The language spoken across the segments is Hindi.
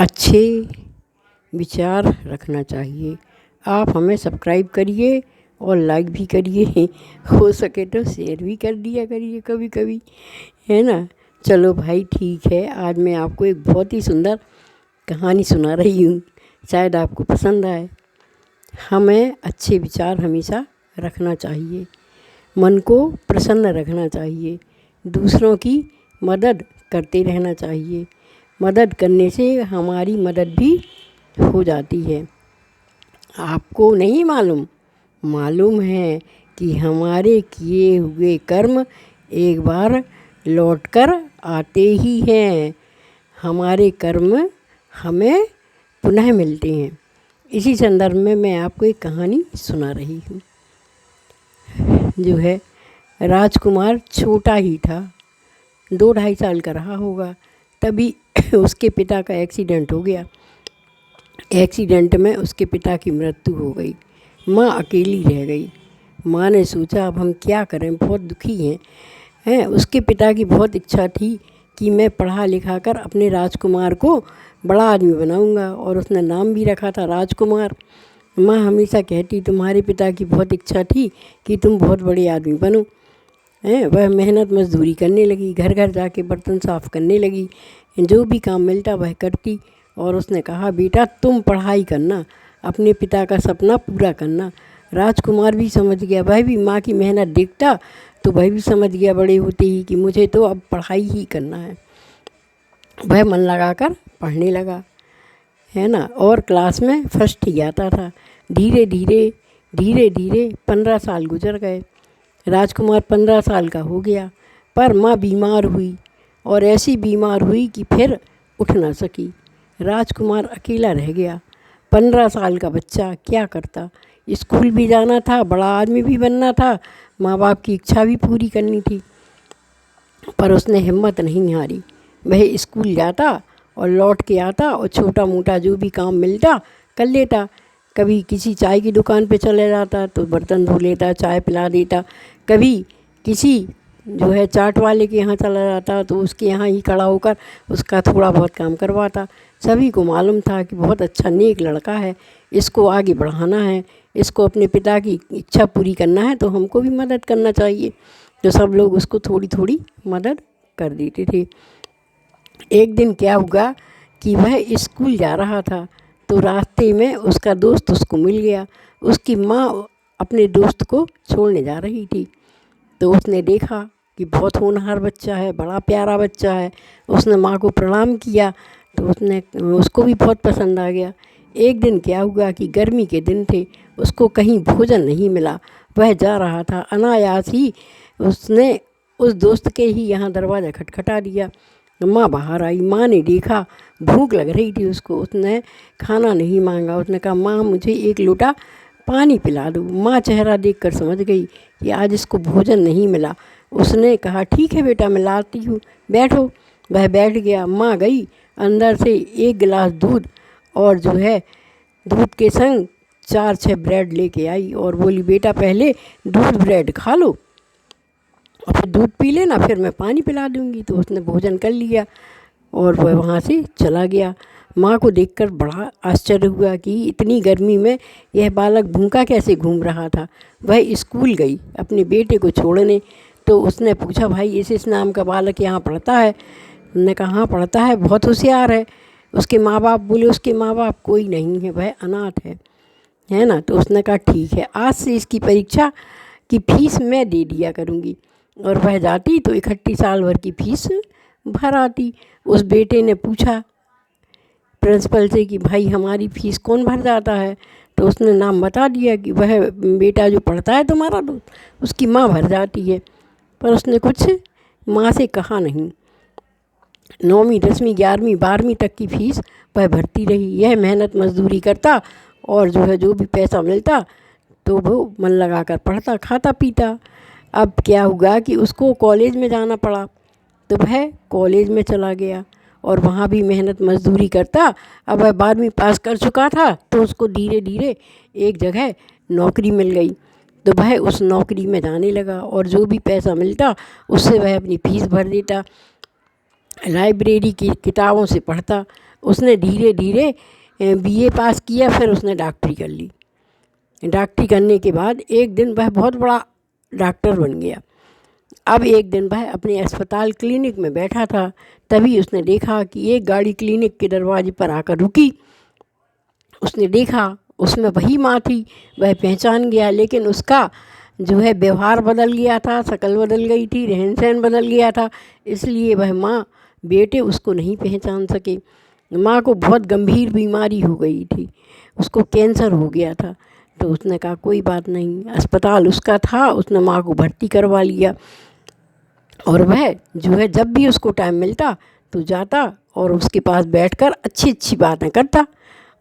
अच्छे विचार रखना चाहिए। आप हमें सब्सक्राइब करिए और लाइक भी करिए, हो सके तो शेयर भी कर दिया करिए कभी कभी, है ना। चलो भाई ठीक है, आज मैं आपको एक बहुत ही सुंदर कहानी सुना रही हूँ, शायद आपको पसंद आए। हमें अच्छे विचार हमेशा रखना चाहिए, मन को प्रसन्न रखना चाहिए, दूसरों की मदद करते रहना चाहिए। मदद करने से हमारी मदद भी हो जाती है। आपको नहीं मालूम, मालूम है कि हमारे किए हुए कर्म एक बार लौटकर आते ही हैं। हमारे कर्म हमें पुनः मिलते हैं। इसी संदर्भ में मैं आपको एक कहानी सुना रही हूँ। जो है, राजकुमार छोटा ही था, 2-2.5 साल का रहा होगा, तभी उसके पिता का एक्सीडेंट हो गया। एक्सीडेंट में उसके पिता की मृत्यु हो गई। माँ अकेली रह गई। माँ ने सोचा अब हम क्या करें, बहुत दुखी हैं। उसके पिता की बहुत इच्छा थी कि मैं पढ़ा लिखा कर अपने राजकुमार को बड़ा आदमी बनाऊंगा, और उसने नाम भी रखा था राजकुमार। माँ हमेशा कहती तुम्हारे पिता की बहुत इच्छा थी कि तुम बहुत बड़े आदमी बनो। वह मेहनत मजदूरी करने लगी, घर घर जाके बर्तन साफ़ करने लगी, जो भी काम मिलता वह करती। और उसने कहा बेटा तुम पढ़ाई करना, अपने पिता का सपना पूरा करना। राजकुमार भी समझ गया, वह भी माँ की मेहनत देखता, तो वह भी समझ गया बड़े होते ही कि मुझे तो अब पढ़ाई ही करना है। वह मन लगाकर पढ़ने लगा, है ना, और क्लास में फर्स्ट ही आता था। धीरे धीरे 15 साल गुजर गए। राजकुमार 15 साल का हो गया, पर माँ बीमार हुई, और ऐसी बीमार हुई कि फिर उठ ना सकी। राजकुमार अकेला रह गया। 15 साल का बच्चा क्या करता, स्कूल भी जाना था, बड़ा आदमी भी बनना था, माँ बाप की इच्छा भी पूरी करनी थी, पर उसने हिम्मत नहीं हारी। वह स्कूल जाता और लौट के आता और छोटा मोटा जो भी काम मिलता कर लेता। कभी किसी चाय की दुकान पे चले जाता तो बर्तन धो लेता, चाय पिला देता। कभी किसी जो है चाट वाले के यहाँ चला जाता तो उसके यहाँ ही खड़ा होकर उसका थोड़ा बहुत काम करवाता। सभी को मालूम था कि बहुत अच्छा नेक लड़का है, इसको आगे बढ़ाना है, इसको अपने पिता की इच्छा पूरी करना है, तो हमको भी मदद करना चाहिए। तो सब लोग उसको थोड़ी थोड़ी मदद कर देते थे। एक दिन क्या हुआ कि वह स्कूल जा रहा था, तो रास्ते में उसका दोस्त उसको मिल गया। उसकी माँ अपने दोस्त को छोड़ने जा रही थी, तो उसने देखा कि बहुत होनहार बच्चा है, बड़ा प्यारा बच्चा है। उसने माँ को प्रणाम किया, तो उसको भी बहुत पसंद आ गया। एक दिन क्या हुआ कि गर्मी के दिन थे, उसको कहीं भोजन नहीं मिला। वह जा रहा था, अनायास ही उसने उस दोस्त के ही यहाँ दरवाज़ा खटखटा दिया। माँ बाहर आई। माँ ने देखा भूख लग रही थी उसको, उसने खाना नहीं मांगा। उसने कहा माँ मुझे एक लोटा पानी पिला दो। माँ चेहरा देखकर समझ गई कि आज इसको भोजन नहीं मिला। उसने कहा ठीक है बेटा मैं लाती हूँ, बैठो। वह बैठ गया। माँ गई अंदर से 1 गिलास दूध और जो है दूध के संग 4-6 ब्रेड लेके आई और बोली बेटा पहले दूध ब्रेड खा लो और फिर दूध पी लेना, फिर मैं पानी पिला दूँगी। तो उसने भोजन कर लिया और वह वहाँ से चला गया। माँ को देखकर बड़ा आश्चर्य हुआ कि इतनी गर्मी में यह बालक भूखा कैसे घूम रहा था। वह स्कूल गई अपने बेटे को छोड़ने, तो उसने पूछा भाई इस नाम का बालक यहाँ पढ़ता है? उन्होंने कहा हाँ पढ़ता है, बहुत होशियार है। उसके माँ बाप बोले उसके माँ बाप कोई नहीं है, वह अनाथ है ना। तो उसने कहा ठीक है, आज से इसकी परीक्षा की फीस मैं दे दिया करूँगी। और वह जाती तो इकट्ठी साल भर की फीस भर आती। उस बेटे ने पूछा प्रिंसिपल से कि भाई हमारी फ़ीस कौन भर जाता है? तो उसने नाम बता दिया कि वह बेटा जो पढ़ता है तुम्हारा दोस्त, उसकी माँ भर जाती है। पर उसने कुछ माँ से कहा नहीं। 9वीं 10वीं 11वीं 12वीं तक की फ़ीस वह भरती रही। यह मेहनत मजदूरी करता और जो है जो भी पैसा मिलता तो वो मन लगाकर पढ़ता, खाता पीता। अब क्या हुआ कि उसको कॉलेज में जाना पड़ा, तो वह कॉलेज में चला गया और वहाँ भी मेहनत मजदूरी करता। अब वह 12वीं पास कर चुका था, तो उसको धीरे धीरे एक जगह नौकरी मिल गई। तो वह उस नौकरी में जाने लगा और जो भी पैसा मिलता उससे वह अपनी फ़ीस भर देता। लाइब्रेरी की किताबों से पढ़ता। उसने धीरे धीरे बीए पास किया, फिर उसने डॉक्टरी कर ली। डॉक्टरी करने के बाद एक दिन वह बहुत बड़ा डॉक्टर बन गया। अब एक दिन वह अपने अस्पताल क्लिनिक में बैठा था, तभी उसने देखा कि एक गाड़ी क्लिनिक के दरवाजे पर आकर रुकी। उसने देखा उसमें वही माँ थी। वह पहचान गया, लेकिन उसका जो है व्यवहार बदल गया था, शक्ल बदल गई थी, रहन सहन बदल गया था, इसलिए वह माँ बेटे उसको नहीं पहचान सके। माँ को बहुत गंभीर बीमारी हो गई थी, उसको कैंसर हो गया था। तो उसने कहा कोई बात नहीं, अस्पताल उसका था, उसने माँ को भर्ती करवा लिया। और वह जो है जब भी उसको टाइम मिलता तो जाता और उसके पास बैठकर अच्छी अच्छी बातें करता,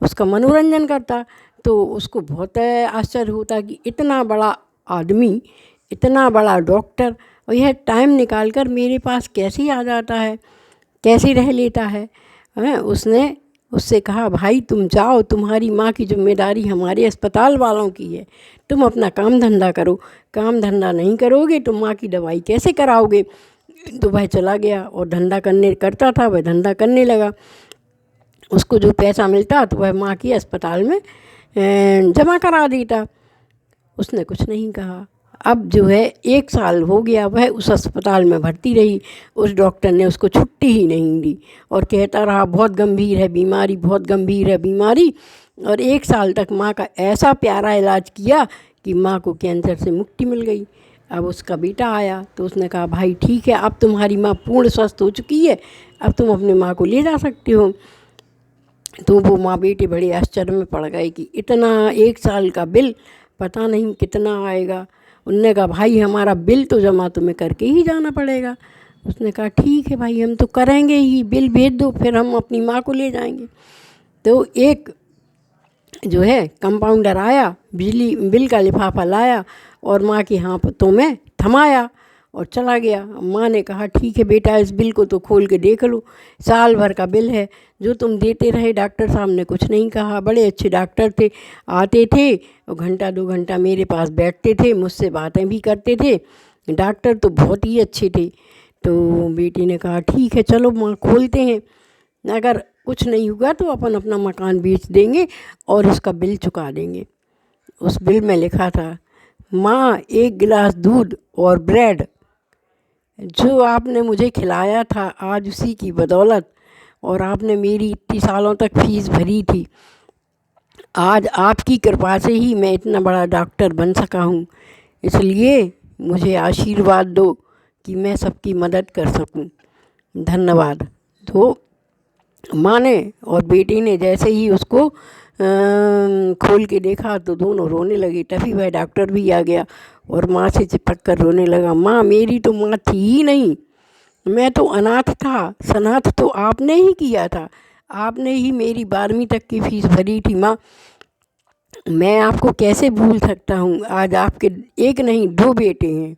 उसका मनोरंजन करता। तो उसको बहुत आश्चर्य होता कि इतना बड़ा आदमी, इतना बड़ा डॉक्टर, और यह टाइम निकाल कर मेरे पास कैसे आ जाता है, कैसे रह लेता है। उसने उससे कहा भाई तुम जाओ, तुम्हारी माँ की जिम्मेदारी हमारे अस्पताल वालों की है, तुम अपना काम धंधा करो। काम धंधा नहीं करोगे तो माँ की दवाई कैसे कराओगे। तो वह चला गया और धंधा करता था, वह धंधा करने लगा। उसको जो पैसा मिलता तो वह माँ की अस्पताल में जमा करा देता। उसने कुछ नहीं कहा। अब जो है 1 साल हो गया, वह उस अस्पताल में भर्ती रही। उस डॉक्टर ने उसको छुट्टी ही नहीं दी और कहता रहा बहुत गंभीर है बीमारी, बहुत गंभीर है बीमारी। और 1 साल तक माँ का ऐसा प्यारा इलाज किया कि माँ को कैंसर से मुक्ति मिल गई। अब उसका बेटा आया तो उसने कहा भाई ठीक है, अब तुम्हारी माँ पूर्ण स्वस्थ हो चुकी है, अब तुम अपनी माँ को ले जा सकते हो। तो वो माँ बेटे बड़े आश्चर्य में पड़ गए कि इतना 1 साल का बिल पता नहीं कितना आएगा। उनने कहा भाई हमारा बिल तो जमा तुम्हें करके ही जाना पड़ेगा। उसने कहा ठीक है भाई, हम तो करेंगे ही, बिल भेज दो, फिर हम अपनी माँ को ले जाएंगे। तो एक जो है कंपाउंडर आया, बिजली बिल का लिफाफा लाया और माँ के हाथों में थमाया और चला गया। माँ ने कहा ठीक है बेटा, इस बिल को तो खोल के देख लो, साल भर का बिल है जो तुम देते रहे। डॉक्टर साहब ने कुछ नहीं कहा, बड़े अच्छे डॉक्टर थे, आते थे और घंटा 2 घंटा मेरे पास बैठते थे, मुझसे बातें भी करते थे। डॉक्टर तो बहुत ही अच्छे थे। तो बेटी ने कहा ठीक है चलो माँ खोलते हैं, अगर कुछ नहीं हुआ तो अपन अपना मकान बेच देंगे और उसका बिल चुका देंगे। उस बिल में लिखा था माँ 1 गिलास दूध और ब्रेड जो आपने मुझे खिलाया था आज उसी की बदौलत, और आपने मेरी इतनी सालों तक फीस भरी थी, आज आपकी कृपा से ही मैं इतना बड़ा डॉक्टर बन सका हूँ, इसलिए मुझे आशीर्वाद दो कि मैं सबकी मदद कर सकूँ, धन्यवाद। तो माँ ने और बेटी ने जैसे ही उसको खोल के देखा तो दोनों रोने लगे। तभी वह डॉक्टर भी आ गया और माँ से चिपक कर रोने लगा, माँ मेरी तो माँ थी ही नहीं, मैं तो अनाथ था, सनाथ तो आपने ही किया था, आपने ही मेरी 12वीं तक की फीस भरी थी माँ, मैं आपको कैसे भूल सकता हूँ। आज आपके 1 नहीं 2 बेटे हैं,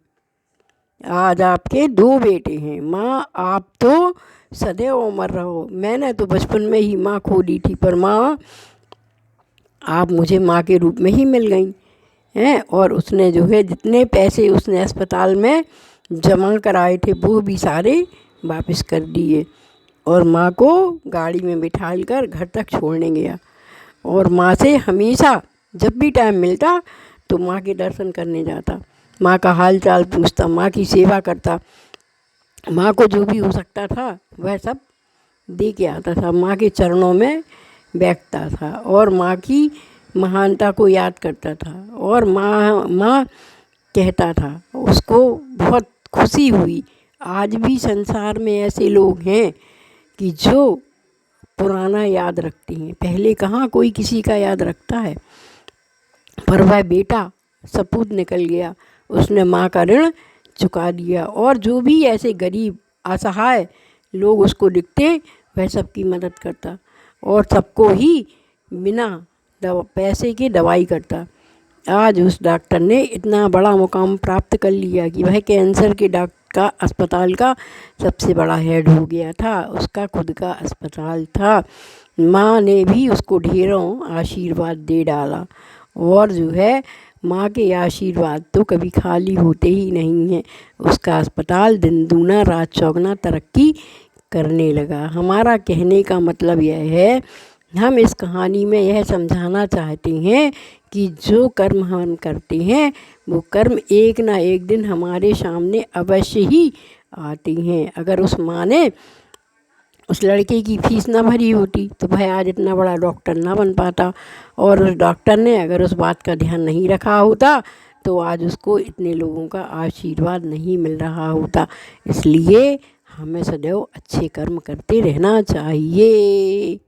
आज आपके 2 बेटे हैं, माँ आप तो सदैव अमर रहो। मैंने तो बचपन में ही माँ खो दी थी, पर माँ आप मुझे माँ के रूप में ही मिल गई हैं। और उसने जो है जितने पैसे उसने अस्पताल में जमा कराए थे वो भी सारे वापस कर दिए और माँ को गाड़ी में बिठाल कर घर तक छोड़ने गया। और माँ से हमेशा जब भी टाइम मिलता तो माँ के दर्शन करने जाता, माँ का हाल चाल पूछता, माँ की सेवा करता, माँ को जो भी हो सकता था वह सब दे के आता था, माँ के चरणों में बैठता था और माँ की महानता को याद करता था। और माँ कहता था, उसको बहुत खुशी हुई। आज भी संसार में ऐसे लोग हैं कि जो पुराना याद रखते हैं, पहले कहाँ कोई किसी का याद रखता है। पर वह बेटा सपूत निकल गया, उसने माँ का ऋण चुका दिया। और जो भी ऐसे गरीब असहाय लोग उसको दिखते वह सबकी मदद करता और सबको ही बिना पैसे के दवाई करता। आज उस डॉक्टर ने इतना बड़ा मुकाम प्राप्त कर लिया कि वह कैंसर के का अस्पताल का सबसे बड़ा हेड हो गया था, उसका खुद का अस्पताल था। माँ ने भी उसको ढेरों आशीर्वाद दे डाला और जो है माँ के आशीर्वाद तो कभी खाली होते ही नहीं हैं। उसका अस्पताल दिन दूना रात चौगुना तरक्की करने लगा। हमारा कहने का मतलब यह है, हम इस कहानी में यह समझाना चाहते हैं कि जो कर्म हम करते हैं वो कर्म एक ना एक दिन हमारे सामने अवश्य ही आते हैं। अगर उस माँ ने उस लड़के की फीस ना भरी होती तो भाई आज इतना बड़ा डॉक्टर ना बन पाता, और उस डॉक्टर ने अगर उस बात का ध्यान नहीं रखा होता तो आज उसको इतने लोगों का आशीर्वाद नहीं मिल रहा होता। इसलिए हमें सदैव अच्छे कर्म करते रहना चाहिए।